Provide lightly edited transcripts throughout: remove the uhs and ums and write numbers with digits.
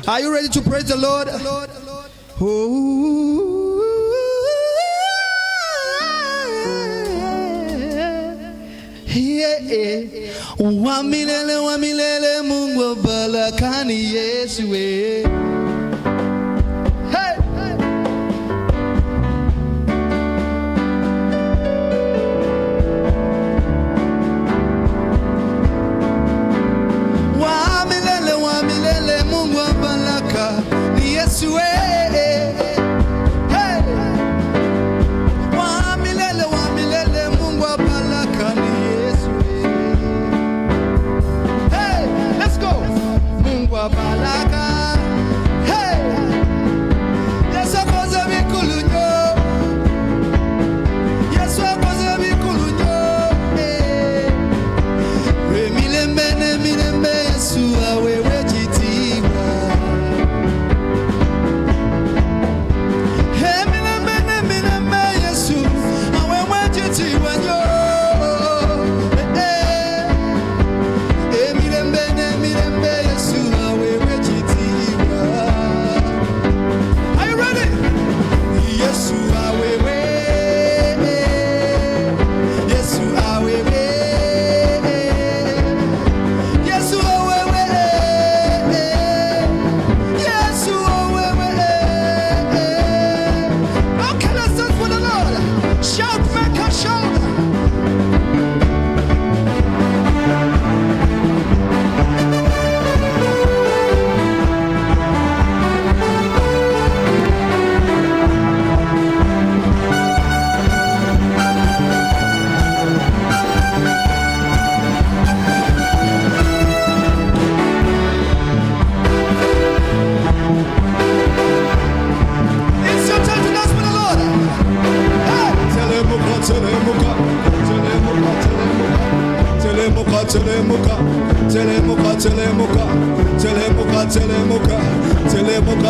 Are you ready to praise the Lord? Oh, yeah. Wamilele Mungu balakani Yesu.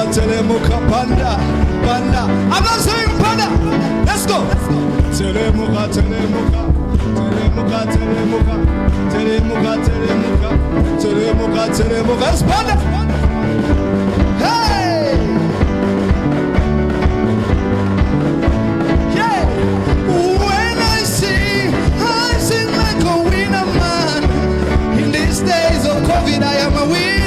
Telemuka, panda. I'm not saying panda. Let's go. Telemuka. Let's panda. Hey. Yeah. When I sing like a winner man. In these days of COVID, I am a winner.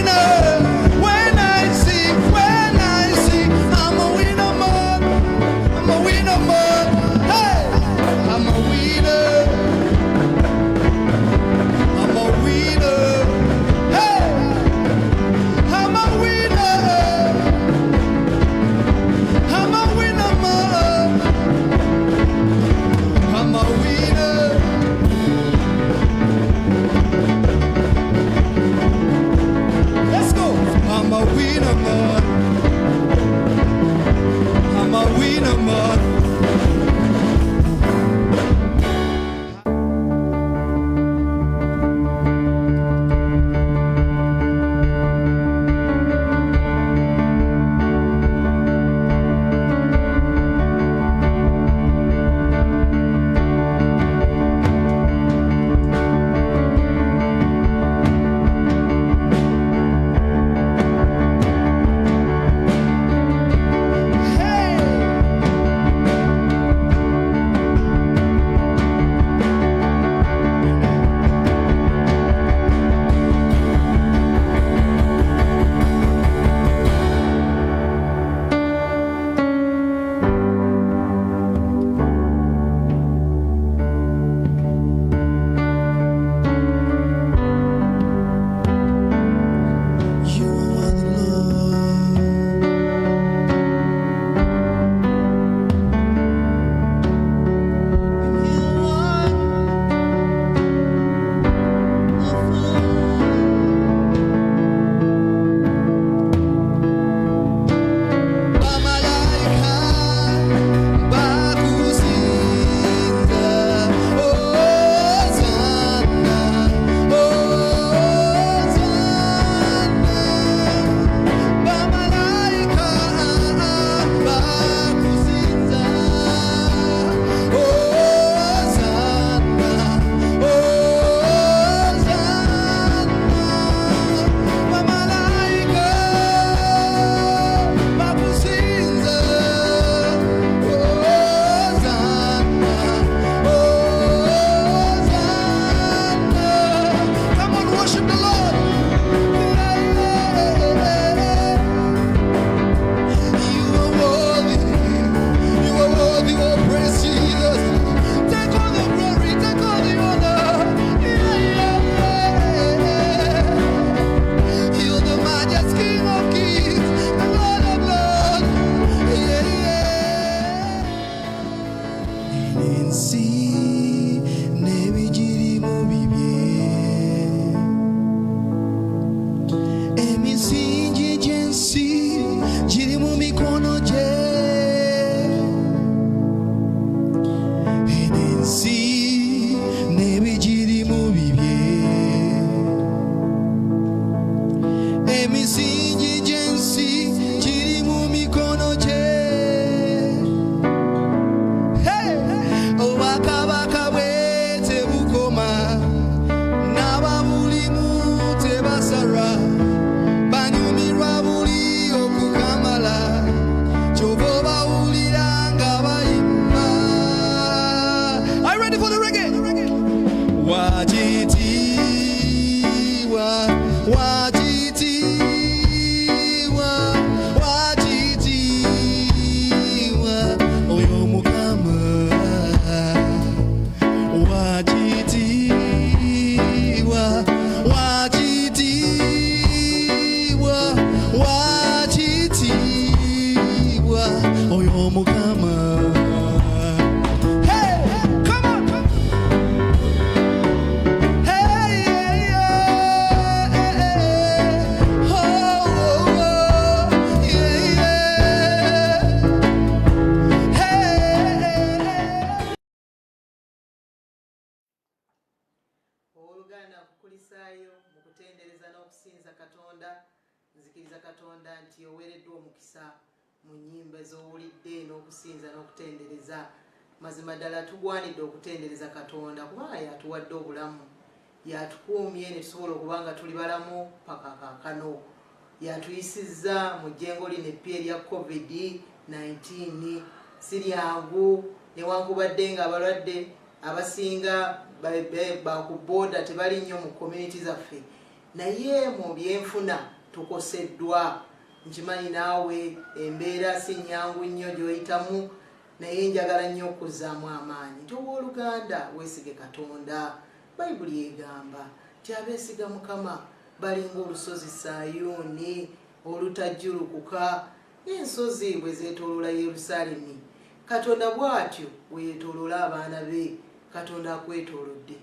mukama. Hey, come on. Hey, yeah, yeah. Oh, oh, yeah, yeah. Hey. Oluganda kukulisaayo mu kutendereza n'okusinza Katonda. Nzikiriza Katonda nti oweereddwa omukisa mu nnyimba ez'owulidde n'okusinza n'okutendereza. Mazima ddala tugwanidde okutendereza Katonda kubanga yatuwadde obulamu, yatukuumye ne tusobola okuba nga tuli balamu paka kaakano, yatuyisizza mu jjengo lino eppya erya COVID-19. Si lyangu newankubadde nga abalwadde abasinga baku booda tebali nnyo mu community zaffe, naye mu byenfuna tukoseddwa. Nkimanyi naawe embeera si nnyangu nnyo gy'oyitamu, naye njagala nnyo okuzzaamu amaanyi nti owooluganda weesige Katonda. Bayibuli egamba nti abeesiga Mukama balinga olusozi Sayuuni olutajjulukuka, n'ensozi bwe zeetooloola Yerusaalemi. Katonda bw'atyo bwe yeetooloola abaana be. Katonda akwetoolodde.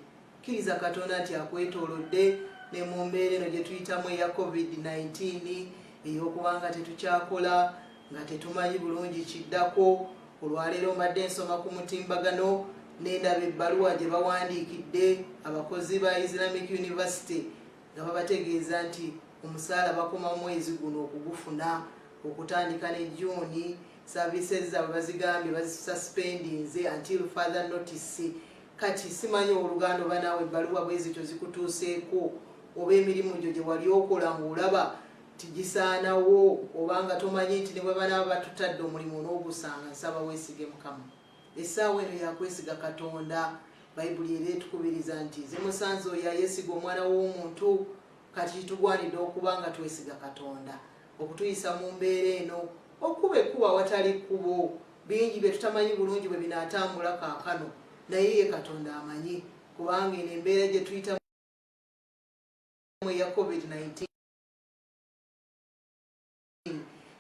Kkiriza Katonda nti akwetoolodde ne mu mbeera eno gye tuyitamu eya COVID-19 ey'okuba nga tetukyakola, nga tetumanyi bulungi kiddako. Olwaleero mbadde nsoma ku mutimbagano n'endaba ebbaluwa gye bawandiikidde abakozi ba Islamic University nga babategeeza nti omusaala bakoma mwezi guno okugufuna okutandika ne June. Services zaabwe bazigambye bazisuspendinze until further notice. Kati simanyi oluganda oba naawe ebbaluwa bwezityo zikutuuseeko, oba emirimu gyo gye wali okola ng'olaba tigisaanawo, oba nga tomanyi nti ne bwe banaaba batutadde omulimu n'ogusanga. Nsaba weesige Mukama. Essaawa eno yakwesiga Katonda. Bayibuli era etukubiriza nti nze musanze oyo ayeesiga omwana w'omuntu. Kati kitugwanidde okuba nga twesiga Katonda okutuyisa mu mbeera eno, okuba ekkuba awatali kkubo. Bingi bye tutamanyi bulungi bwe binaatambula kaakano, naye ye Katonda amanyi, kubanga eno embeera gye tuyitamu eya COVID-19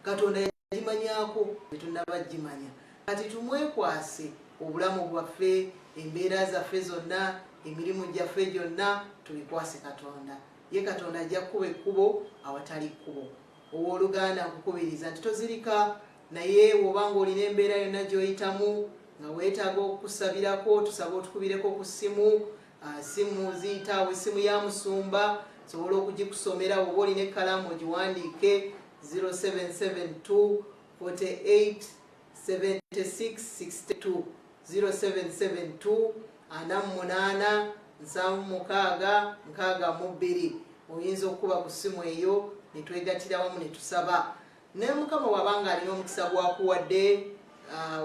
Katonda yagimanyaako tetunnabagimanya. Kati tumwekwase obulamu bwaffe, embeera zaffe zonna, emirimu gyaffe gyonna tubikwase Katonda. Ye Katonda ajja kkuba ekkubo awatali kkubo. Owooluganda nkukubiriza nti tozirika, naye bw'obanga olina embeera yonna gy'oyitamu nga weetaaga okusabirako, tusaba otukubireko ku ssimu. Simu ziyitaawo, essimu ya musumba sobola okugikusomera. Oba olina ekkalaamu ogiwandiike 0772 48 76 62 0772 48 76 62. Oyinza okuba ku ssimu eyo ne twegattira wamu ne tusaba. Ne Mukama wabanga alina omukisa gwakuwadde,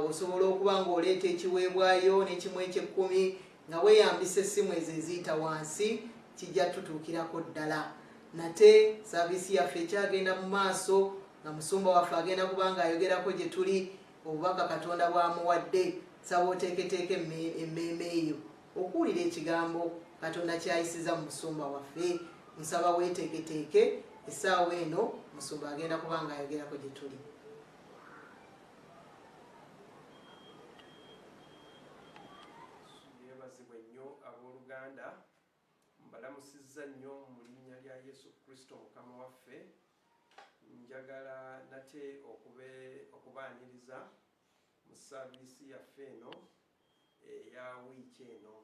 osobola okuba ng'oleeta ekiweebwayo n'ekimu eky'ekkumi nga weeyambisa essimu ezo eziyita wansi, kijja tutuukirako ddala. Nate saaviisi yaffe ekyagenda mu maaso nga musumba waffe agenda kuba ng'ayogerako gye tuli obubaka Katonda bw'amuwadde. Saba oteeketeeke emmeeme eyo okuwulira ekigambo Katonda kyayisiza mu musumba waffe. Nsaba weeteeketeeke, essaawa eno musumba agenda kuba ng'ayogerako gye tuli. Yeebazibwe nnyo abooluganda, mbalamusizza nnyo mu linnya lya Yesu Kristo Mukama waffe. Njagala nate okubaaniriza mu saaviisi yaffe eno eya wiiki eno,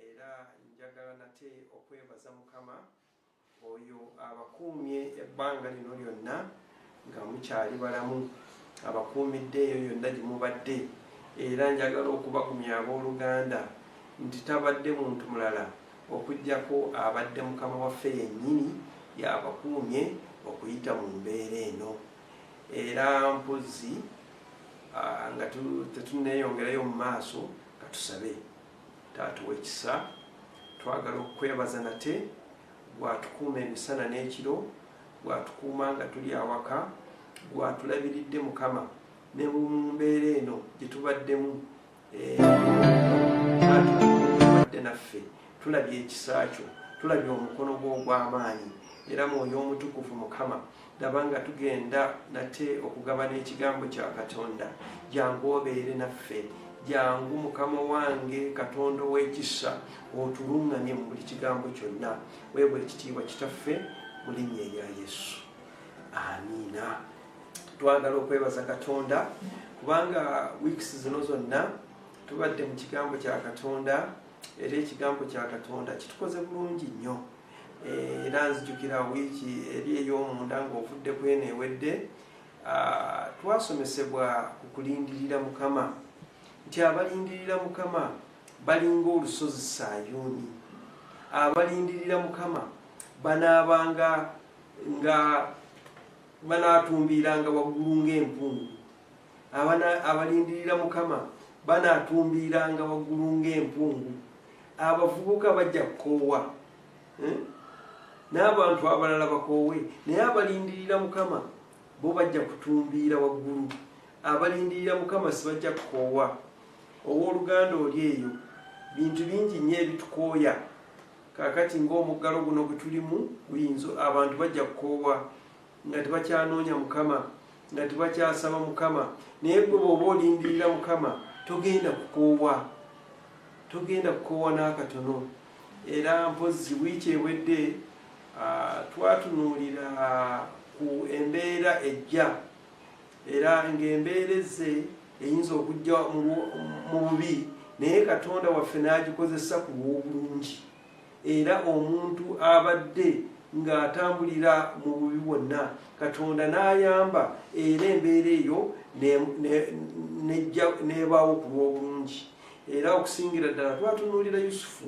era njagala nate okwebaza Mukama oyo abakuumye ebbanga lino lyonna nga mukyali balamu, abakuumidde eyo yonna gye mubadde. Era njagala okubagumya abooluganda nti tabadde muntu mulala okuggyako abadde Mukama waffe yennyini y'abakuumye okuyita mu mbeera eno. Era mpozzi nga tetunneeyongerayo mu maaso nga tusabe. Taata w'ekisa, twagala okwebaza nate bw'atukuuma emisana n'ekiro, bw'atukuuma nga tuli awaka, bw'atulabiridde Mukama ne mu mbeera eno gye tubaddemu. Tubadde naffe, tulabye ekisa kyo, tulabye omukono gwo ogw'amaanyi. Era Mwoyo Omutukuvu Mukama laba nga tugenda nate okugabana ekigambo kya Katonda. Jangu obeere naffe, jangu Mukama wange Katonda w'ekisa otulungamye mu buli kigambo kyonna. Weebwe ekitiibwa kitaffe mu linnya erya Yesu, amiina. Twagala okwebaza Katonda kubanga wiikisi zino zonna tubadde mu kigambo kya Katonda, era ekigambo kya Katonda kitukoze bulungi nnyo. Era nzijukira wiiki eri ey'omunda ng'ovudde kweno ewedde, twasomesebwa ku kulindirira Mukama, nti abalindirira Mukama balinga olusozi Sayuuni. Abalindirira Mukama banaabanga nga banaatumbiiranga waggulu ng'empungu. Abalindirira Mukama banaatumbiiranga waggulu ng'empungu. Abavubuka bajja kukoowa, n'abantu abalala bakoowe, naye abalindirira Mukama bo bajja kutumbiira waggulu. Abalindirira Mukama si bajja kukoowa. Owooluganda oli eyo bintu bingi nnyo ebitukooya. Kaakati ng'omuggalo guno gwe tulimu guyinza abantu bajja kukoowa nga tebakyanoonya Mukama, nga tebakyasaba Mukama. Naye gwe bw'oba olindirira Mukama togenda kukoowa, togenda kukoowa n'akatono. Era mpozzi wiiki ewedde twatunuulira ku embeera ejja, era ng'embeera ezze eyinza okujja mu bubi, naye Katonda waffe n'agikozesa ku lw'obulungi. Era omuntu abadde ng'atambulira mu bubi bwonna, Katonda n'ayamba, era embeera eyo n'ebaawo ku lw'obulungi. Era okusingira ddala twatunuulira Yusufu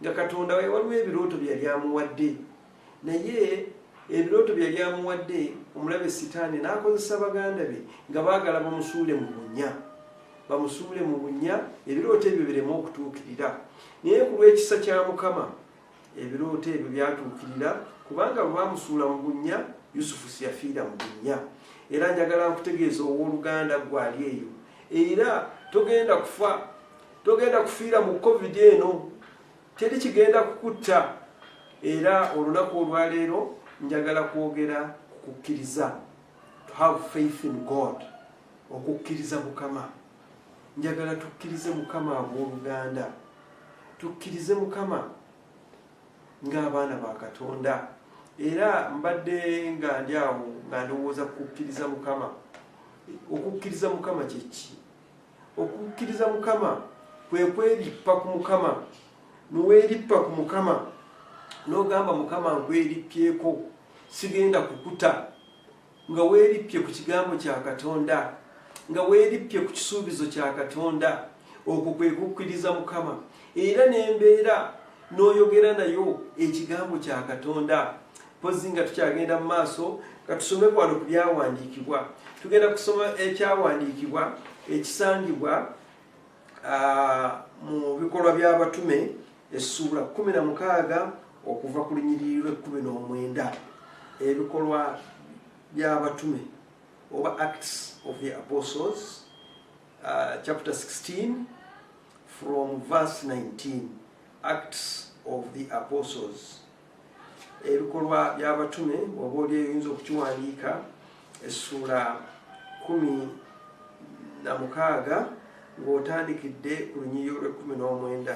nga Katonda waliwo ebirooto byali amuwadde, naye ebirooto byali amuwadde omulabe Sitaani n'akozesa baganda be nga baagala bamusuule mu bunnya, bamusuule mu bunnya, ebirooto ebyo bireme okutuukirira. Naye ku lw'ekisa kya Mukama ebirooto ebyo byatuukirira, kubanga bwe bamusuula mu bunnya Yusufu si yafiira mu bunnya. Era njagala nkutegeeza owooluganda gwali eyo, era togenda kufa, togenda kufiira mu COVID eno, teri kigenda kukutta. Era olunaku olwaleero njagala kwogera ku kukkiriza, to have faith in God, okukkiriza Mukama. Njagala tukkirize Mukama abooluganda, tukkirize Mukama ng'abaana ba Katonda. Era mbadde nga ndi awo nga ndowooza kukkiriza Mukama. Okukkiriza Mukama kye ki? Okukkiriza Mukama kwe kwerippa ku Mukama. Noweerippa ku Mukama n'ogamba Mukama nkweripyeko, sigenda kukuta, nga weerippye ku kigambo kya Katonda, nga weerippye ku kisuubizo kya Katonda. Okwo kwe kukkiriza Mukama. Era n'embeera n'oyogera nayo ekigambo kya Katonda. Pozi nga tukyagenda mu maaso, katusome kwano ku byawandiikibwa. Tugenda kusoma ekyawandiikibwa ekisangibwa mu bikolwa by'abatume essuula 16 okuva ku lunyiriri lw'19. Ebikolwa by'abatume oba Acts of the Apostles, chapter 16 from verse 19. Acts of the Apostles. Ebikolwa by'abatume bw'oba oli oyinza okukiwandiika essuula 16 ng'otandikidde ku lunyiriri lw'19.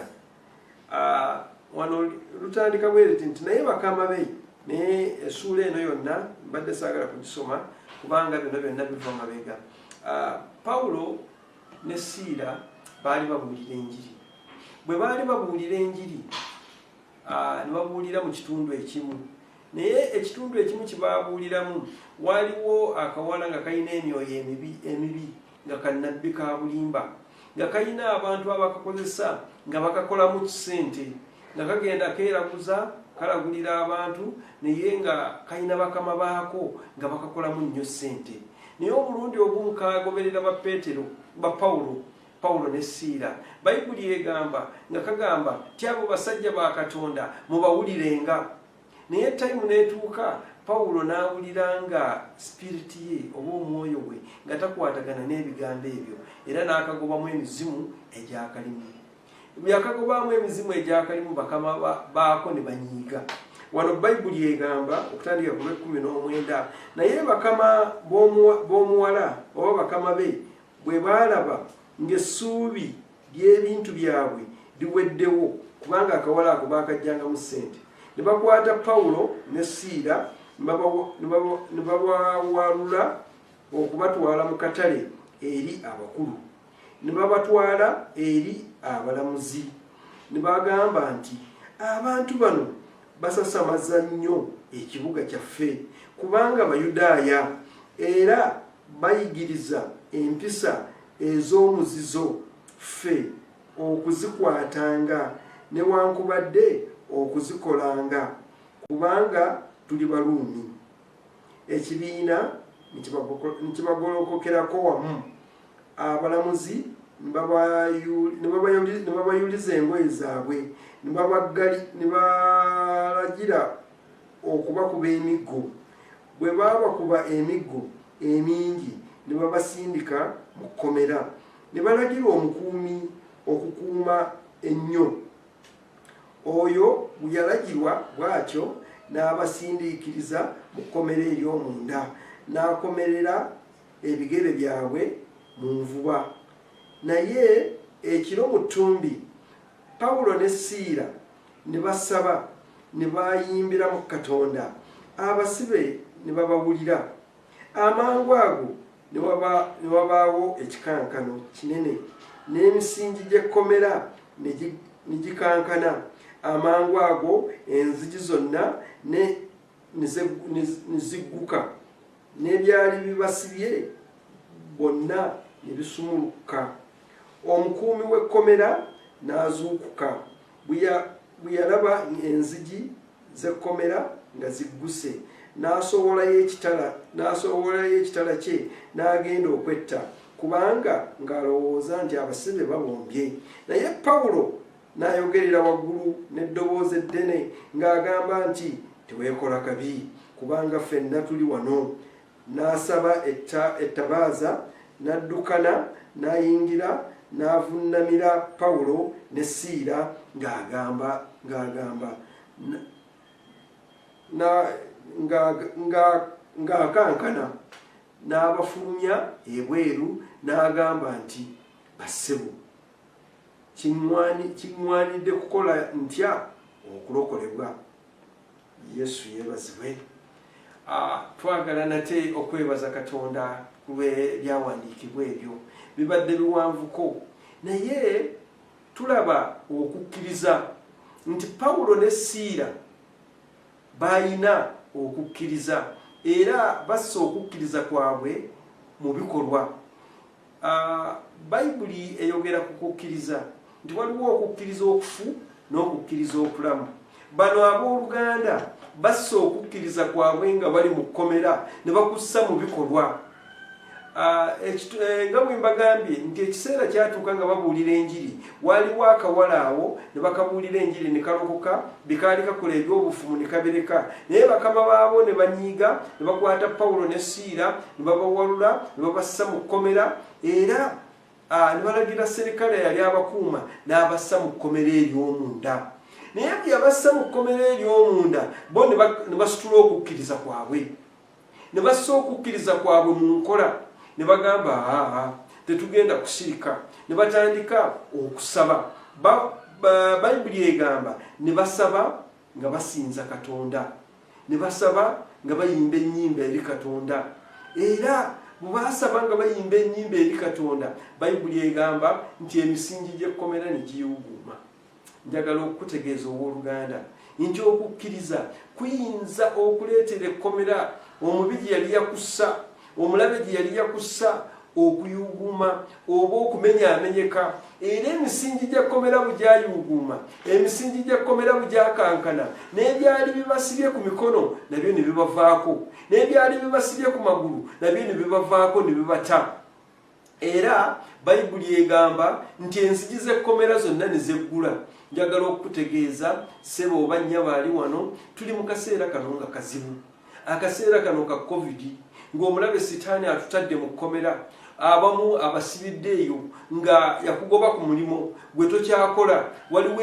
Wano lutandika bwereti nti naye bakama be, naye essuula eno yonna mbadde saagala kugisoma kubanga byonna biva mabega. Pawulo ne Siira baali babuulira enjiri. Bwe baali babuulira enjiri ne babuulira mu kitundu ekimu, naye ekitundu ekimu kye baabuuliramu waliwo akawala nga kalina emyoyo emibi nga kannabbi ka bulimba, nga kalina abantu abakakozesa nga bakakolamu ssente, nga kagenda keeraguza kalagulira abantu, naye nga kalina bakama baako nga bakakolamu nnyo ssente. Naye omulundi ogumu kagoberera ba Peetero, ba Pawulo ne Siira. Bayibuli egamba nga kagamba ti abo basajja ba Katonda mubawulirenga. Naye tayimu n'etuuka Pawulo n'awuliranga spiriti ye oba omwoyo we nga takwatagana n'ebigambo ebyo, era n'akagobamu emizimu egyakalimu. Byakagobamu emizimu egyakalimu bakama baako ne banyiiga. wano bayibuli egamba okutandika ku 19 naye bakama b'omuwala oba bakama be bwe baalaba ng'essuubi ly'ebintu byabwe liweddewo kubanga akawala ako baakajjanga mu ssente ne bakwata Pawulo ne Siira ne babawalula okubatwala mu katale eri abakulu ne babatwala eri abalamuzi ne bagamba nti abantu bano basasamaza nnyo ekibuga kyaffe kubanga Bayudaaya era bayigiriza empisa ez'omuzizo ffe okuzikwatanga newankubadde okuzikolanga kubanga tuli Baruumi. Ekibiina nikibagolokokerako wamu abalamuzi ne babayuliza engoye zaabwe ne balagira okubakuba emiggo. Bwe babakuba emiggo emingi ne babasindika mu kkomera ne balagira omukuumi okukuuma ennyo. Oyo bwe yalagirwa bw'atyo n'abasindiikiriza mu kkomera ery'omunda n'akomerera ebigere byabwe mu nvuba. Naye ekiro mu ttumbi Pawulo ne Siira ne basaba ne bayimbira mu Katonda, abasibe ne babawulira. Amangu ago ne wabaawo ekikankano kinene n'emisingi gy'ekkomera ne gikankana. Amangu ago enzigi zonna ne zigguka n'ebyali bibasibye bonna ne bisumuluka. Omukuumi w'ekkomera n'azuukuka bwe yalaba enzigi z'ekkomera nga zigguse, n'asowolayo ekitala kye n'agenda okwetta kubanga ng'alowooza nti abasibe babombye. Naye Pawulo n'ayogerera waggulu n'eddoboozi eddene ng'agamba nti teweekola kabi kubanga ffenna tuli wano. N'asaba ettabaaza n'addukana n'ayingira n'avunnamira Pawulo ne Siira ng'akankana n'abafulumya ebweru n'agamba nti bassebo kiŋŋwanidde kukola ntya okulokolebwa. Yesu yeebazibwe. Twagala nate okwebaza Katonda kub'ebyawandiikibwa ebyo. Bibadde biwanvuko naye tulaba okukkiriza nti Pawulo ne Siira balina okukkiriza era bassa okukkiriza kwabwe mu bikolwa. Bayibuli eyogera ku kukkiriza nti waliwo okukkiriza okufu n'okukkiriza okulamu. Bano abooluganda bassa okukkiriza kwabwe nga bali mu kkomera ne bakussa mu bikolwa. Nga bwe mbagambye nti ekiseera kyatuuka nga babuulira enjiri, waliwo akawala awo ne bakabuulira enjiri ne kalokoka, bikaali kakola ebyobufumu ne kabireka. Naye bakama baabo ne banyiiga ne bakwata Pawulo ne Siira ne babawalula ne babassa mu kkomera era ne balagira serikale yali abakuuma n'abassa mu kkomera ery'omunda. Naye bwe yabassa mu kkomera ery'omunda bo ne basitula okukkiriza kwabwe, ne bassa okukkiriza kwabwe mu nkola. Ne bagamba tetugenda kusirika. Ne batandika okusaba. Bayibuli egamba ne basaba nga basinza Katonda, ne basaba nga bayimba ennyimba eri Katonda. Era bwe basaba nga bayimba ennyimba eri Katonda, Bayibuli egamba nti emisingi gy'ekkomera ne giyuuguuma. Njagala okukutegeeza owooluganda nti okukkiriza kuyinza okuleetera ekkomera omubi gye yali yakussa, omulabe gye yali yakussa okuyuuguuma oba okumenyaamenyeka. Era emisingi gy'ekkomera bwe gyayuuguuma, emisingi gy'ekkomera bwe gyakankana, n'ebyali bibasibye ku mikono nabyo ne bibavaako, n'ebyali bibasibye ku magulu nabyo ne bibavaako ne bibata. Era Bayibuli egamba nti enzigi z'ekkomera zonna ne zeggula. Njagala okukutegeeza ssebo oba nnyabo ali wano, tuli mu kaseera kano nga kazibu. Akaseera kano ka COVID. ng'omulabe sitaani atutadde mu kkomera, abamu abasibiddeeyo nga yakugoba ku mulimu gwe tokyakola, waliwo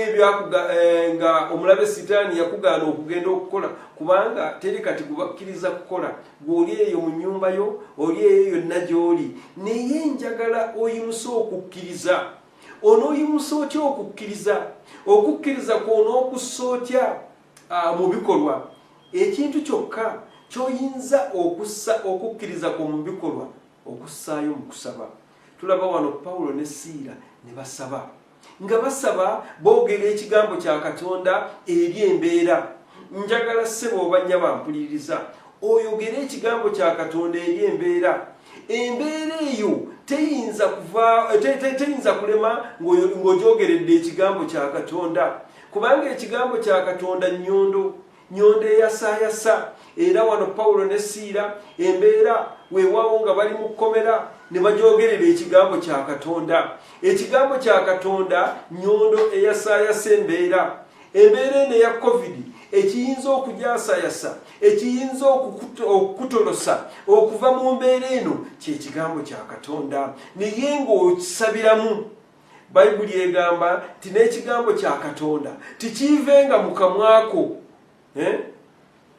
nga omulabe sitaani yakugaana okugenda okukola kubanga teri kati gubakkiriza kukola, gw'oli eyo mu nnyumba yo, oli eyo yonna gy'oli. Naye njagala oyimuse okukkiriza. Onooyimusa otya okukkiriza? Okukkiriza kw'onookussa otya mu bikolwa? Ekintu kyokka ky'oyinza okukkiriza kwo mu bikolwa, okussaayo mu kusaba. Tulaba wano Pawulo ne Siira ne basaba. Nga basaba boogera ekigambo kya Katonda eri embeera. Njagala ssebo obanya bampuliriza, oyogere ekigambo kya Katonda eri embeera. Embeera eyo teyinza kulema ng'ogyogeredde ekigambo kya Katonda, kubanga ekigambo kya Katonda nyondo eyasaayasa. Era wano Pawulo ne Siira embeera weewaawo nga bali mu kkomera ne bagyogerera ekigambo kya Katonda. Ekigambo kya Katonda nyondo eyasaayasa embeera eno eya COVID ekiyinza okujasaayasa, ekiyinza okukutolosa okuva mu mbeera eno kyekigambo kya Katonda, naye ng'okisabiramu. Bayibuli egamba nti n'ekigambo kya Katonda tikiivenga mu kamwako.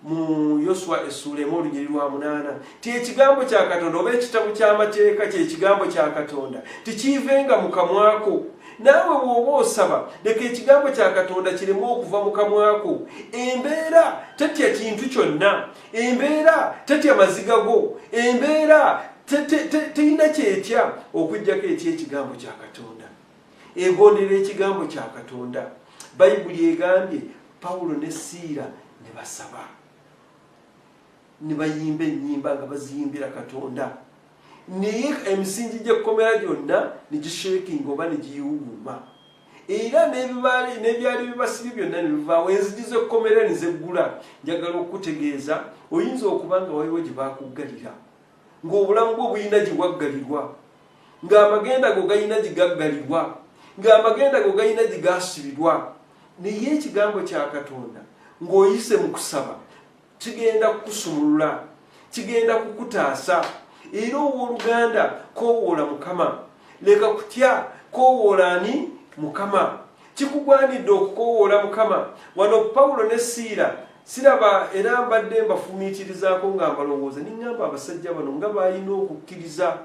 Mu Yoswa essula 1:8 ti ekigambo kya Katonda oba ekitabo ky'amateeka kyekigambo kya Katonda tikiivenga mu kamwako. Naawe bw'oba osaba leka ekigambo kya Katonda kireme okuva mu kamwako. Embeera tetya kintu kyonna, embeera tetya maziga go, embeera terina kyetya okuggyako eky'ekigambo kya Katonda. Egondera ekigambo kya Katonda. Bayibuli egambye Pawulo ne Siira ne basaba, ne bayimba ennyimba nga baziyimbira Katonda. Naye emisingi gy'ekkomera gyonna ne gisheekinga oba ne giwuuma. Era n'ebyali bibasibye byonna ne bivaawo, enzigi z'ekkomera ne zeggula. Njagala okutegeeza oyinza okuba nga waliwo gye baakuggalira, ng'obulamu bwo bulina gye waggalirwa, ng'amagenda go galina gye gaggalirwa, ng'amagenda go galina gye gaasibirwa. Naye ekigambo kya Katonda ng'oyise mu kusaba kigenda kukusumulula, kigenda kukutaasa. Era owooluganda koowoola Mukama, leka kutya koowoola ani? Mukama. Kikugwanidde okukoowoola Mukama. Wano Pawulo ne Siira siraba era mbadde mbafumiitirizaako nga mbalowooza niŋŋamba abasajja bano nga balina okukkiriza,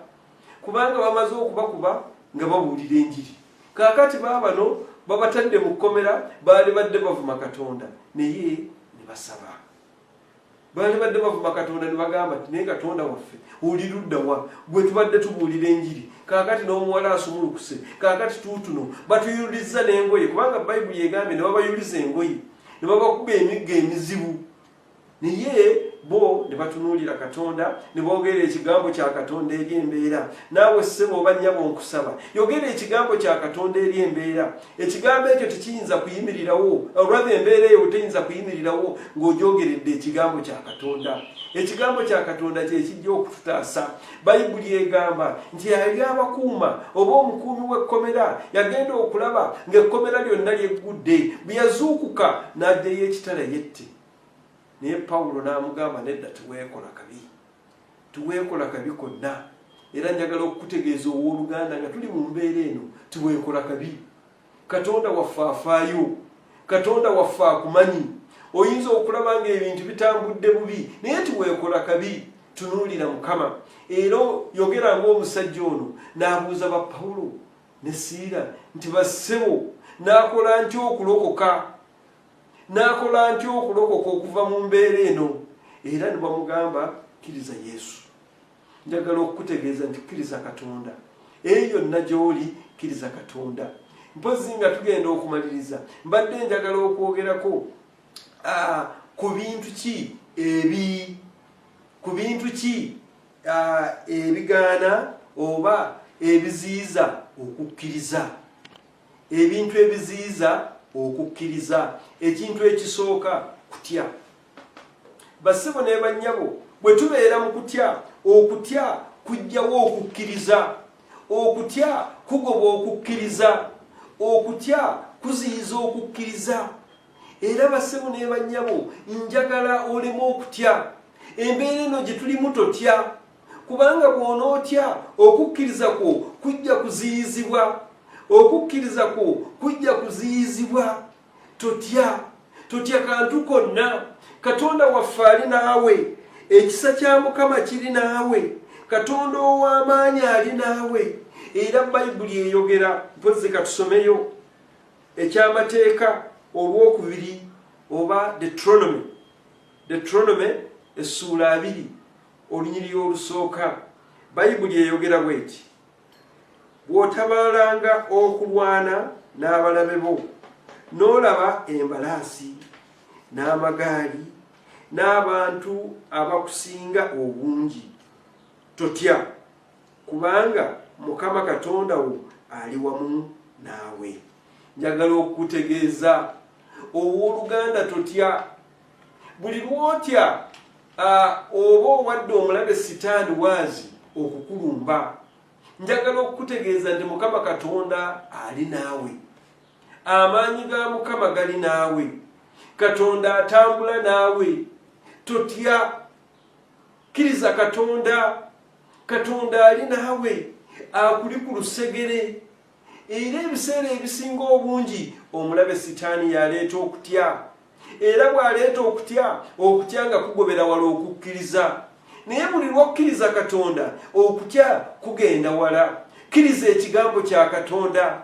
kubanga bamaze okubakuba nga babuulira enjiri. Kaakati baabano babatadde mu kkomera, baali badde bavuma Katonda naye ne basaba. Baali badde bavuma Katonda ne bagamba nti naye Katonda waffe oli ludda wa? Gwe tubadde tubuulira enjiri, kaakati n'omuwala asumulukuse, kaakati tuutuno batuyulizza n'engoye, kubanga Bayibuli egambye ne babayuliza engoye ne babakuba emigga emizibu. Naye bo ne batunuulira Katonda ne boogera ekigambo kya Katonda eri embeera. Naawe ssebo oba nnyabo nkusaba, yogera ekigambo kya Katonda eri embeera. Ekigambo ekyo tekiyinza kuyimirirawo, olwava embeera eyo teyinza kuyimirirawo ng'ogyogeredde ekigambo kya Katonda. Ekigambo kya Katonda kye kijja okututaasa. Bayibuli egamba nti yali abakuuma oba omukuumi w'ekkomera yagenda okulaba ng'ekkomera lyonna lyeggudde, bwe yazuukuka n'addeyo ekitala yette. Naye Pawulo n'amugamba nedda, teweekola kabi, teweekola kabi konna. Era njagala okukutegeeza owooluganda nga tuli mu mbeera eno, teweekola kabi. Katonda waffe afaayo, Katonda waffe akumanyi. Oyinza okulaba ng'ebintu bitambudde bubi naye teweekola kabi, tunuulira Mukama. Era yogera ng'omusajja ono n'abuuza ba Pawulo ne Siira nti bassebo, n'akola ntya okulokoka? N'akola ntya okulokoka okuva mu mbeera eno? Era ne bamugamba kkiriza Yesu. Njagala okukutegeeza nti kkiriza Katonda. Eyo yonna gy'oli kkiriza Katonda. Mpozi nga tugenda okumaliriza, mbadde njagala okwogerako ku bintu ki ebigaana oba ebiziyiza okukkiriza. Ebintu ebiziyiza okukkiriza. Ekintu ekisooka kutya. Bassebo ne bannyabo, bwe tubeera mu kutya, okutya kujjawo okukkiriza. Okutya kugoba okukkiriza. Okutya kuziyiza okukkiriza. Era bassebo ne bannyabo, njagala oleme okutya. Embeera eno gye tulimu totya. kubanga bw'onootya okukkiriza kwo kujja kuziyizibwa, okukkiriza kwo kujja kuziyizibwa. Totya kantu konna. Katonda waffe ali naawe, ekisa kya Mukama kiri naawe, Katonda ow'amaanyi ali naawe. Era Bayibuli eyogera, mpozi katusomeyo ekyamateeka olwokubiri oba Deuteronomy essuula 2 olunyiriri olusooka. Bayibuli eyogera bw'eti: bw'otabaalanga okulwana n'abalabe bo, n'olaba embalaasi n'amagaali n'abantu abakusinga obungi, totya, kubanga Mukama Katonda wo ali wamu naawe. Njagala okukutegeeza owooluganda, totya. Buli lwotya oba owadde omulabe sitaani waazi okukulumba, njagala okukutegeeza nti Mukama Katonda ali naawe. Amaanyi ga Mukama gali naawe. Katonda atambula naawe. Totya, kkiriza Katonda. Katonda ali naawe, akuli ku lusegere. Era ebiseera ebisinga obungi omulabe sitaani yaleeta okutya. Era bw'aleeta okutya nga kugobera wala okukkiriza. Naye buli lw'okkiriza Katonda, okutya kugenda wala. Kkiriza ekigambo kya Katonda.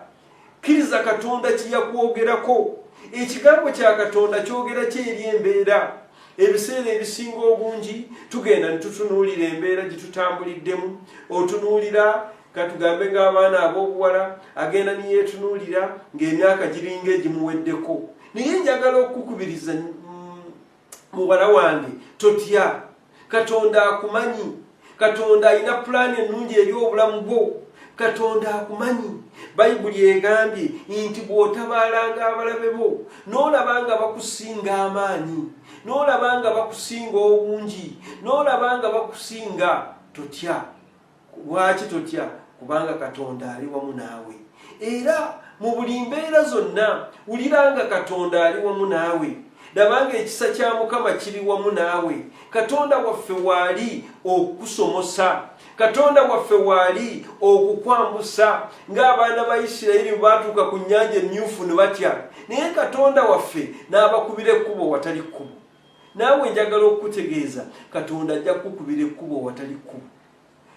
Kkiriza Katonda kye yakwogerako. Ekigambo kya Katonda kyogera ki eri embeera. Ebiseera ebisinga obungi tugenda ne tutunuulira embeera gye tutambuliddemu. Otunuulira katugambe ng'abaana ab'obuwala agenda ne yeetunuulira ng'emyaka giringa egimuweddeko. Naye njagala okukukubiriza muwala wange, totya. Katonda akumanyi. Katonda alina pulaani ennungi eri obulamu bwo. Katonda akumanyi. Bayibuli egambye nti bw'otabaalanga abalabe bo, n'olabanga bakusinga amaanyi, n'olabanga bakusinga obungi, n'olabanga bakusinga, totya. Lwaki totya? Kubanga Katonda ali wamu naawe. Era mu buli mbeera zonna wuliranga Katonda ali wamu naawe. Labanga ekisa kya Mukama kiri wamu naawe. Katonda waffe waali okukusomosa. Katonda waffe waali okukwambusa ng'abaana ba Isirayiri baatuuka ku nnyanja emmyufu ne batya. Naye Katonda waffe n'abakubira ekkubo watali kkubo. Naawe njagala okukutegeeza, Katonda ajja kukubira ekkubo watali kkubo.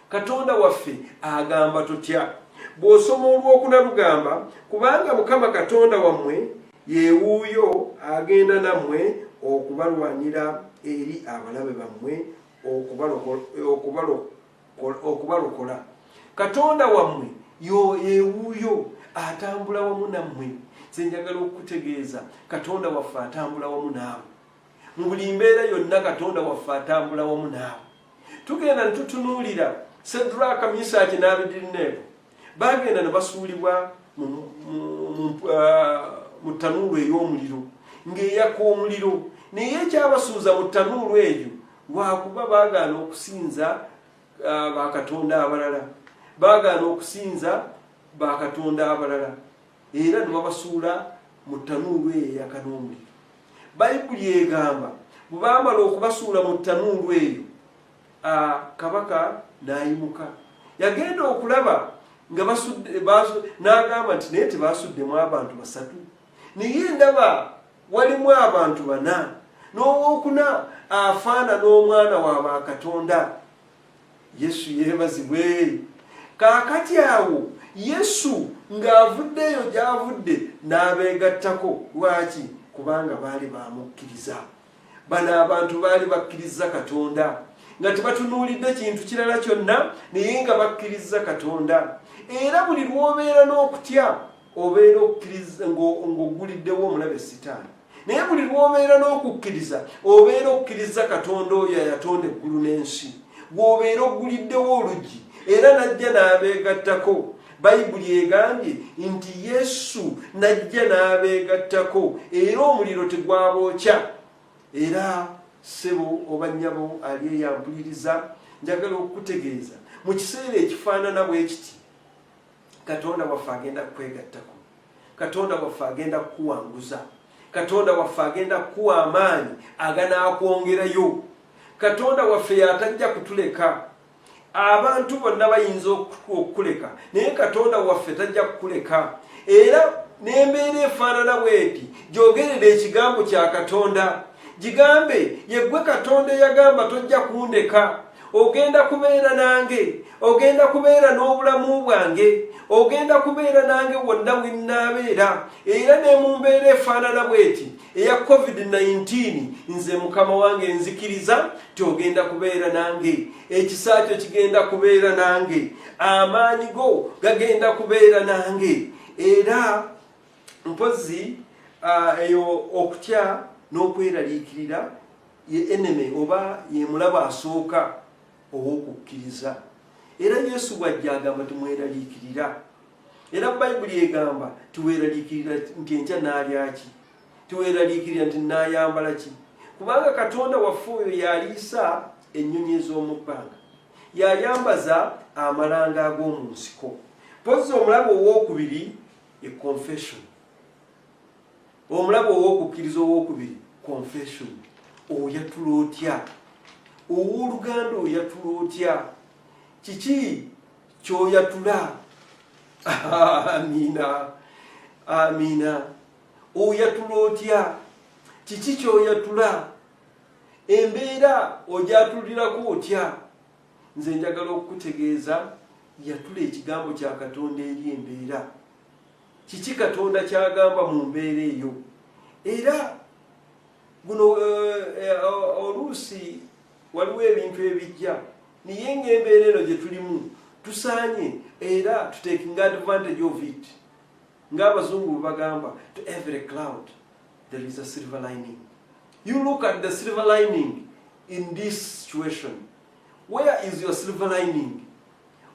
Katonda waffe agamba totya. Bw'osoma olwokuna lugamba, kubanga Mukama Katonda wammwe ye wuuyo agenda nammwe okubalwanira eri abalabe bammwe okubalokola. Katonda wammwe ye wuuyo atambula wamu nammwe. Nze njagala okukutegeeza, Katonda waffe atambula wamu naawe. Mu buli mbeera yonna Katonda waffe atambula wamu naawe. Tugenda ne tutunuulira Sedraka, Misaaki n'Abeduneego bagenda ne basuulibwa mu ttanuulu ey'omuliro ng'eyaka omuliro. Naye ekyabasuuza mu ttanuulu eyo lwakuba baagaana okusinza bakatonda abalala, baagaana okusinza bakatonda abalala, era ne babasuula mu ttanuulu eyo eyaka n'omuliro. Bayibuli egamba bwe baamala okubasuula mu ttanuulu eyo, kabaka n'ayimuka. Yagenda okulaba nga n'agamba nti naye tebasuddemu abantu 3, naye ndaba walimu abantu 4, n'owookuna afaanana omwana wa bakatonda. Yesu yeebazibwe. Kaakati awo Yesu ng'avuddeyo gy'avudde n'abeegattako. Lwaki? Kubanga baali bamukkiriza. Bano abantu baali bakkiriza Katonda nga tebatunuulidde kintu kirala kyonna, naye nga bakkiriza Katonda. Era buli lw'obeera n'okutya obeera okkiriza ng'oguliddewo omulabe sitaani. Naye buli lw'obeera n'okukkiriza obeera okkiriza Katonda oyo yatonda eggulu n'ensi. Bw'obeera ogguliddewo oluggi era najja n'abeegattako. Bayibuli egambye nti Yesu najja n'abeegattako era omuliro tegwabookya. Era ssebo oba nnyabo ali eyampuliriza, njagala okukutegeeza mu kiseera ekifaanana bwe kiti, Katonda waffe agenda kukwegattako. Katonda waffe agenda kukuwanguza. Katonda waffe agenda kukuwa amaanyi aganaakwongerayo. Katonda waffe yatajja kutuleka. abantu bonna bayinza okukuleka naye katonda waffe tajja kukuleka era n'embeera efaanana bweti gyogerera ekigambo kya katonda gigambe yeggwe katonda eyagamba tojja kundeka ogenda kubeera nange ogenda kubeera n'obulamu bwange ogenda kubeera nange wonna wenaabeera era ne mu mbeera efaanana bweti eya covid-19 nze mukama wange nzikiriza ti ogenda kubeera nange ekisa kyo kigenda kubeera nange amaanyi go gagenda kubeera nange era mpozi eyo okutya n'okweraliikirira ye eneme oba ye mulaba asooka ow'okukkiriza era yesu bw'ajja agamba timweraliikirira era bayibuli egamba tiweeraliikirira nti enkya naalya ki tiweeraliikirira nti naayambala ki kubanga katonda waffe oyo yaliisa ennyonyi ez'omu bbanga yayambaza amalanga ag'omu nsiko pozi omulabo ow'okubiri e confession omulabo ow'okukkiriza ow'okubiri confession oyatula otya owooluganda oyatula otya kiki kyoyatula amiina amiina oyatula otya kiki kyoyatula embeera ojatulirako otya nze njagala okukutegeeza yatula ekigambo kya katonda eri embeera kiki katonda kyagamba mu mbeera eyo era guno oluusi waliwo ebintu ebijja naye ng'embeera eno gye tulimu tusaanye era tutaking advantage of it ng'abazungu bagamba to every cloud there is a silver lining. You look at the silver lining in this situation. Where is your silver lining?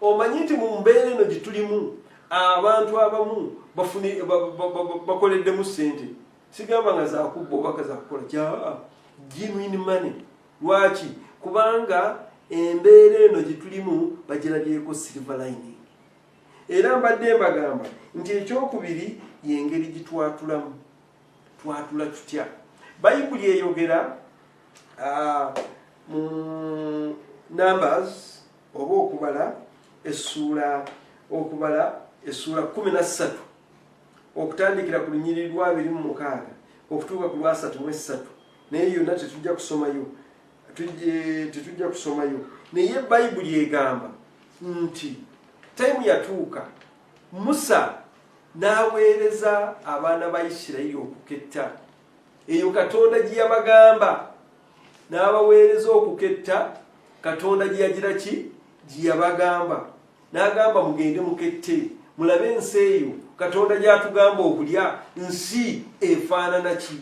Omanyi nti mu mbeera eno gye tulimu abantu abamu bakoleddemu ssente sigamba nga zakubba obaka zakukola kya genuine money. Lwaki? Kubanga embeera eno gye tulimu bagirabyeko silver lining. Era mbadde mbagamba nti ekyokubiri y'engeri gitwatulamu twatula tutya. Bayibuli eyogera mu Numbers oba okubala essula 13 okutandikira ku lunyiriri lwa 26 okutuuka ku lwa 33 naye yonna tetujja kusomayo naye bayibuli egamba nti time yatuuka Musa n'aweereza abaana ba Isirayiri okuketta eyo katonda gye yabagamba n'abaweereza okuketta katonda gye yagira ki gye yabagamba n'agamba mugende mukette mulabe ensi eyo katonda gy'atugamba okulya nsi efaanana ki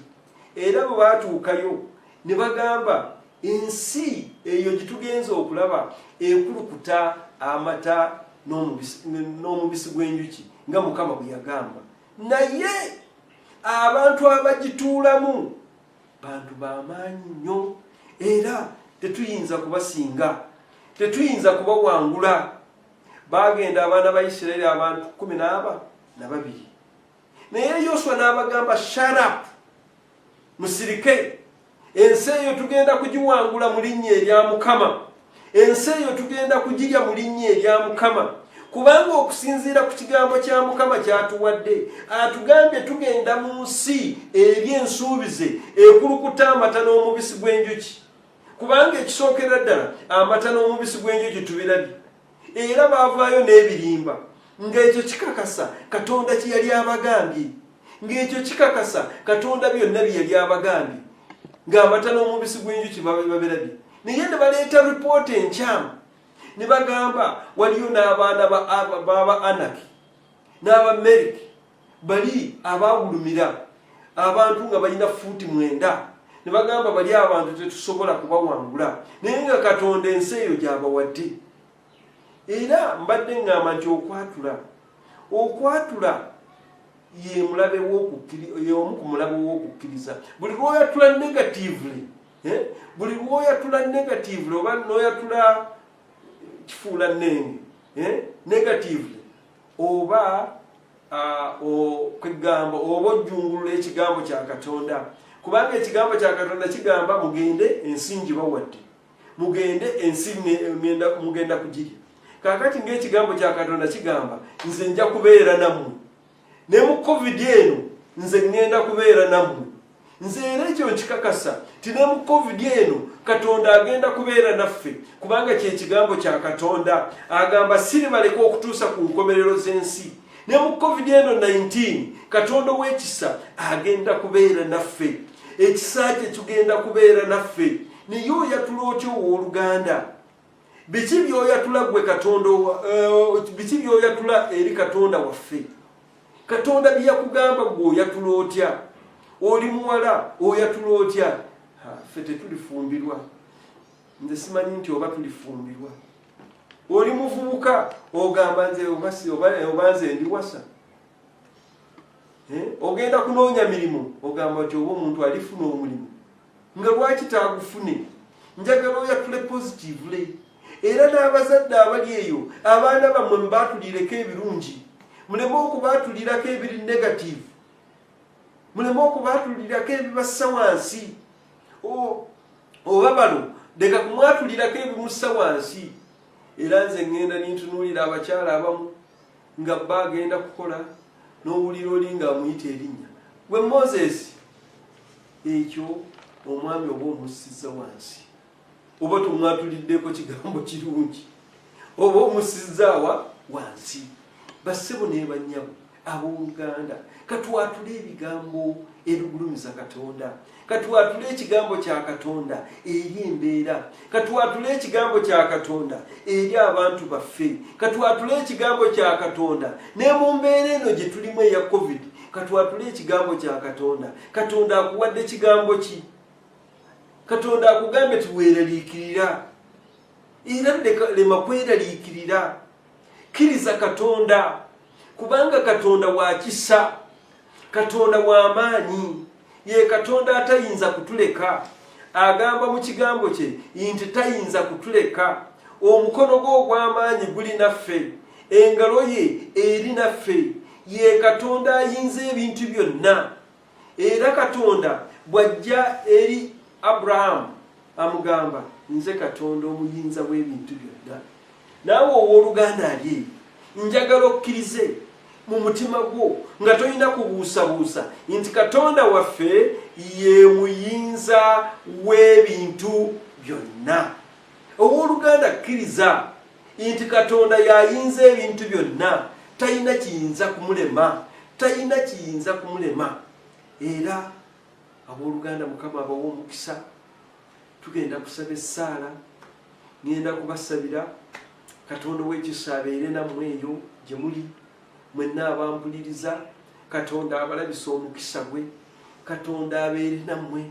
era bwe baatuukayo ne bagamba ensi eyo gye tugenza okulaba ekulukuta amata n'omubisi gw'enjuki nga Mukama bwe yagamba naye abantu abagituulamu bantu b'amaanyi nnyo era tetuyinza kubasinga tetuyinza kubawangula. Bagenda abaana ba Isirayiri abantu 12 naye Yoswa n'abagamba shut up musirike ensi eyo tugenda kugiwangula mu linnya erya Mukama ensi eyo tugenda kugirya mu linnya erya Mukama kubanga okusinziira ku kigambo kya Mukama kyatuwadde atugambye tugenda mu nsi eby'ensuubize ekulukuta amata n'omubisi gw'enjuki kubanga ekisookera ddala amata n'omubisi gw'enjuki tubirabye era baavaayo n'ebirimba ng'ekyo kikakasa katonda kye yali abagambye ng'ekyo kikakasa katonda byonna bye yali abagambye ng'amata n'omubisi gw'enjuki babirabye naye ne baleeta ripoota enkyamu ne bagamba waliyo n'abaana baba Anaki n'abameriki bali abaawulumira abantu nga balina fuuti 9 ne bagamba bali abantu tetusobola kubawangula naye nga katonda ensi eyo gy'abawadde. Era mbadde ngamba nti okwatula ye mulabe y'omu ku mulabe w'okukkiriza. Buli lw'oyatula negatively buli lw'oyatula negatively oba n'oyatula kifuula nnenge negatively oba kwegamba oba ojjungulula ekigambo kya Katonda kubanga ekigambo kya Katonda kigamba mugende ensi ngibawadde mugende ensi mugenda kugirya. Kakati ng'ekigambo kya Katonda kigamba nze nja kubeera nammwe, ne mu covid eno nze ngenda kubeera nammwe. Nze era ekyo nkikakasa ti ne mu covid eno Katonda agenda kubeera naffe, kubanga kyekigambo kya Katonda agamba siribaleka okutuusa ku nkomerero z'ensi. Ne mu covid eno 19 Katonda w'ekisa agenda kubeera naffe, ekisa kye kigenda kubeera naffe. Naye oyatula otyo owooluganda? Biki by'oyatula gwe Katonda, biki by'oyatula eri Katonda waffe? Katonda bye yakugamba gwe oyatula otya? Oli muwala oyatula otya? Ffe tetulifumbirwa. Nze simanyi nti oba tulifumbirwa. Oli muvubuka ogamba nze oba nze ndi wasa. Ogenda kunoonya mirimu ogamba nti oba omuntu alifuna omulimu. Nga lwaki taagufune? Njagala oyatule positively. Era n'abazadde abali eyo abaana bammwe mubaatulireko ebirungi, muleme okubaatulirako ebiri negative, muleme okubaatulirako ebibassa wansi. Oba balo leka kumwatulirako ebimussa wansi. Era nze ngenda nintunuulira abakyala abamu nga bba agenda kukola n'owulira oli nga amuyita erinnya, gwe Moses, ekyo omwami oba omussizza wansi, oba tumwatuliddeko kigambo kirungi, oba omussizzaawa wansi. Bassebo ne bannyabo abooluganda, katwatule ebigambo ebigulumiza Katonda, katwatule ekigambo kya Katonda eri embeera, katwatule ekigambo kya Katonda eri abantu baffe, katwatule ekigambo kya Katonda ne mu mbeera eno gye tulimu eya covid, katwatule ekigambo kya Katonda. Katonda akuwadde kigambo ki? Katonda akugambe tiweeraliikirira, era lema kweraliikirira. Kkiriza Katonda, kubanga Katonda wa kisa, Katonda wa maanyi, ye Katonda atayinza kutuleka. Agamba mu kigambo kye nti tayinza kutuleka. Omukono gwe ogw'amaanyi guli naffe, engalo ye eri naffe. Ye Katonda ayinza ebintu byonna. Era Katonda bw'ajja eri Abraham amugamba nze Katonda omuyinza w'ebintu byonna. Naawe owooluganda ali njagala okkirize mu mutima gwo nga tolina kubuusabuusa nti Katonda waffe ye muyinza w'ebintu byonna. Owooluganda kkiriza nti Katonda yayinza ebintu byonna, talina kiyinza kumulema, talina kiyinza kumulema. Era abooluganda Mukama abawa omukisa. Tugenda kusaba essaala, ngenda kubasabira Katonda w'ekisa abeere nammwe eyo gye muli, mwenna abampuliriza. Katonda abalabisa omukisa gwe, Katonda abeere nammwe,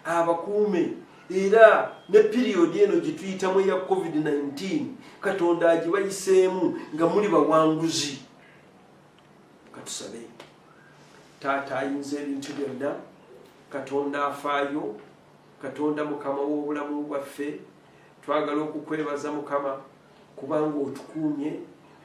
abakuume. Era ne piriyodi eno gye tuyitamu eya covid-19 Katonda agibayiseemu nga muli bawanguzi. Katusabe. Taata ayinza ebintu byonna, Katonda afaayo, Katonda Mukama w'obulamu bwaffe. Twagala okukwebaza Mukama kubanga otukuumye,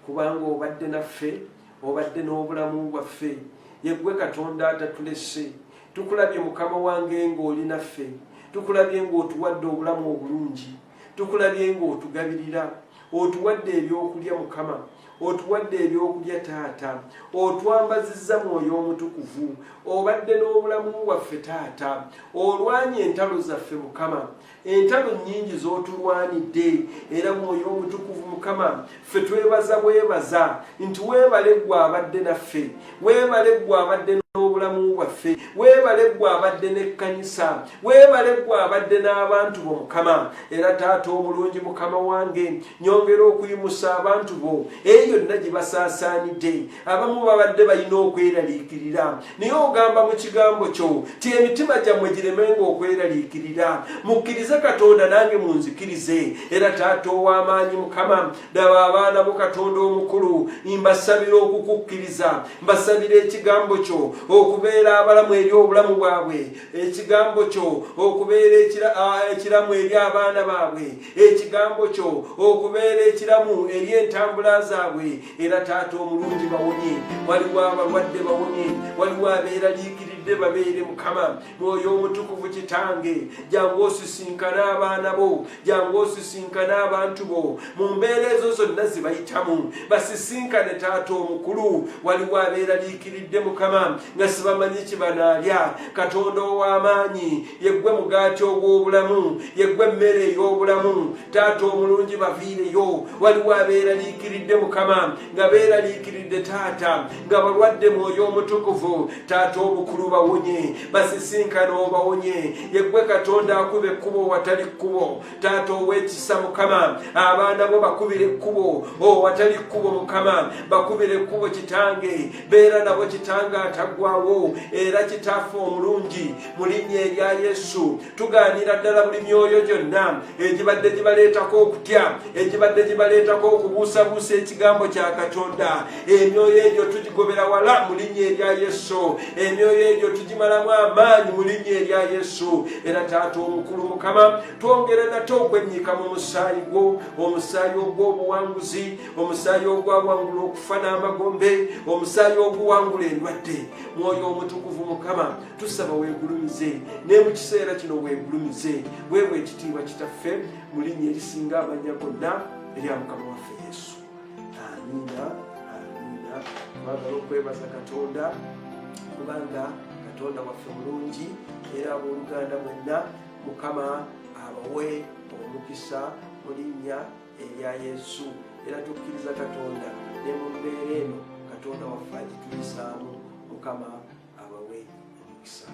kubanga obadde naffe, obadde n'obulamu bwaffe. Yeggwe Katonda atatulese. Tukulabye Mukama wange ng'oli naffe, tukulabye ng'otuwadde obulamu obulungi, tukulabye ng'otugabirira, otuwadde ebyokulya Mukama, otuwadde ebyokulya Taata, otwambazizza Mwoyo Omutukuvu, obadde n'obulamu bwaffe Taata, olwanye entalo zaffe Mukama, entalo nnyingi z'otulwanidde. Era Mwoyo Omutukuvu Mukama, ffe twebaza bwebaza nti weebale ggwe abadde naffe, weebale ggwe abadde n'obulamu bwaffe, weebale ggwe abadde n'ekkanisa, weebale ggwe abadde n'abantu bo Mukama. Era Taata omulungi Mukama wange, nyongera okuyimusa abantu bo yonna gye basaasaanidde. Abamu babadde balina okweraliikirira, naye ogamba mu kigambo kyo ti emitima gyammwe giremenga okweraliikirira. Mukkirize Katonda nange munzikirize. Era Taata ow'amaanyi Mukama, daba abaana bo Katonda omukulu, mbasabira okukukkiriza, mbasabira ekigambo kyo okubeera abalamu eri obulamu bwabwe, ekigambo kyo okubeera ekiramu eri abaana baabwe, ekigambo kyo okubeera ekiramu eri entambula zaabwe. Era Taata omulungi bawonye, waliwo abalwadde bawonye, waliwo abeeraliikiridde bafiiridde babeere Mukama. Mwoyo Omutukuvu Kitange, jangu osisinkane abaana bo, jangu osisinkane abantu bo mu mbeera ezo zonna ze bayitamu. Basisinkane Taata Omukulu, waliwo abeeraliikiridde Mukama nga sibamanyi kye banaalya. Katonda ow'amaanyi, yeggwe mugaati ogw'obulamu, yeggwe emmere ey'obulamu. Taata omulungi, baviireyo. Waliwo abeeraliikiridde Mukama nga beeraliikiridde Taata, nga balwadde. Mwoyo Omutukuvu, Taata Omukulu, bawonye. Basisinkane obawonye. Yeggwe Katonda akube ekkubo watali kkubo. Taata ow'ekisa Mukama, abaana bo bakubire ekkubo watali kkubo Mukama, bakubire ekkubo Kitange. Beera nabo Kitange ataggwaawo, era Kitaffe omulungi, mu linnya erya Yesu tugaanira ddala buli myoyo gyonna egibadde gibaleetako okutya, egibadde gibaleetako okubuusabuusa ekigambo kya Katonda. Emyoyo egyo tugigobera wala mu linnya erya Yesu. Emyoyo egyo tugimalamu amaanyi mu linnya erya Yesu. Era Taata Omukulu Mukama, twongere nate okwennyika mu musaayi gwo, omusaayi ogw'obuwanguzi, omusaayi ogwawangula okufa n'amagombe, omusaayi oguwangula endwadde. Mwoyo Omutukuvu Mukama, tusaba weegulumize, ne mu kiseera kino weegulumize. Weewe ekitiibwa Kitaffe mu linnya erisinga amannya gonna erya Mukama waffe Yesu. Amiina, amiina. Twagala okwebaza Katonda kubanga Katonda waffe mulungi, era abooluganda mwenna Mukama abawe omukisa mu linnya erya Yesu. Era tukkiriza Katonda ne mu mbeera eno Katonda waffe agituyisaamu. Mukama abawe omukisa.